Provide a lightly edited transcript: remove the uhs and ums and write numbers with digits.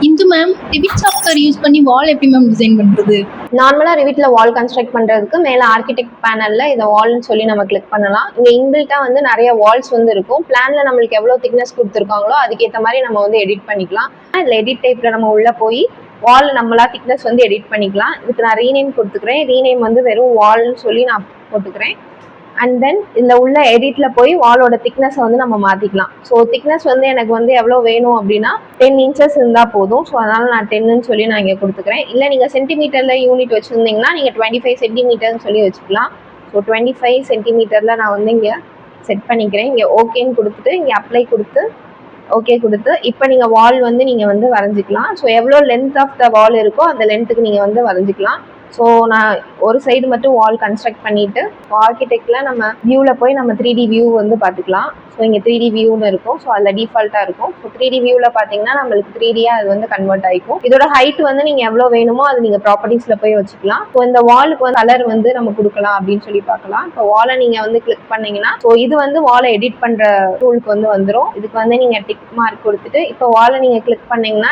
Hindu ma'am, Revit software use பண்ணி வால் எப்படி ma'am design பண்றது? நார்மலா ரிவிட்ல வால் கன்ஸ்ட்ரக்ட் பண்றதுக்கு மேல ஆர்கிடெக்ட் பேனல்ல இதை வால்னு சொல்லி நம்ம கிளிக் பண்ணலாம். இங்க இன்பில்ட்டா வந்து நிறைய வால்ஸ் வந்து இருக்கும். பிளான்ல நம்மளுக்கு எவ்வளவு திக்னஸ் கொடுத்துருக்காங்களோ அதுக்கேற்ற மாதிரி நம்ம வந்து எடிட் பண்ணிக்கலாம். இதுல எடிட் டைப்ல நம்ம உள்ள போய் வால் நம்மளா திக்னஸ் வந்து எடிட் பண்ணிக்கலாம். இதுக்கு நான் ரீநேம் கொடுத்துக்கிறேன். ரீநேம் வந்து வெறும் வால்னு சொல்லி நான் போட்டுக்கிறேன். அண்ட் தென் இந்த உள்ள எடிட்ல போய் வாலோட திக்னஸ் வந்து நம்ம மாத்திக்கலாம். ஸோ திக்னஸ் வந்து எனக்கு வந்து எவ்வளோ வேணும் அப்படின்னா 10 இன்ச்சஸ் இருந்தால் போதும். ஸோ அதனால நான் 10ன்னு சொல்லி நான் இங்கே கொடுத்துக்கிறேன். இல்லை நீங்கள் சென்டிமீட்டர்ல யூனிட் வச்சுருந்தீங்கன்னா நீங்கள் 25 சென்டிமீட்டர்னு சொல்லி வச்சுக்கலாம். ஸோ 25 சென்டிமீட்டர்ல நான் வந்து இங்கே செட் பண்ணிக்கிறேன். இங்கே ஓகேன்னு கொடுத்துட்டு இங்கே அப்ளை கொடுத்து ஓகே கொடுத்து இப்போ நீங்கள் வால் வந்து நீங்கள் வந்து வரைஞ்சிக்கலாம். ஸோ எவ்வளோ லென்த் ஆஃப் த வால் இருக்கோ அந்த லென்த்துக்கு நீங்கள் வந்து வரைஞ்சிக்கலாம். ஸோ நான் ஒரு சைடு மட்டும் வால் கன்ஸ்ட்ரக்ட் பண்ணிட்டு ஆர்கிடெக்ட்ல நம்ம வியூவில் போய் நம்ம 3D வியூ வந்து பார்த்துக்கலாம். ஸோ இங்கே 3D வியூன்னு இருக்கும். ஸோ அதில் டிஃபால்ட்டாக இருக்கும். ஸோ 3D வியூவில் பார்த்தீங்கன்னா நம்மளுக்கு 3Dயாக அது வந்து கன்வெர்ட் ஆகிக்கும். இதோட ஹைட் வந்து நீங்கள் எவ்வளோ வேணுமோ அது நீங்கள் ப்ராப்பர்ட்டிஸில் போய் வச்சுக்கலாம். ஸோ இந்த வாலுக்கு வந்து கலர் வந்து நம்ம கொடுக்கலாம் அப்படின்னு சொல்லி பார்க்கலாம். இப்போ வாலை நீங்கள் வந்து கிளிக் பண்ணீங்கன்னா ஸோ இது வந்து வாலை எடிட் பண்ணுற டூலுக்கு வந்து வந்துடும். இதுக்கு வந்து நீங்கள் டிக் மார்க் கொடுத்துட்டு இப்போ வாலை நீங்கள் கிளிக் பண்ணீங்கன்னா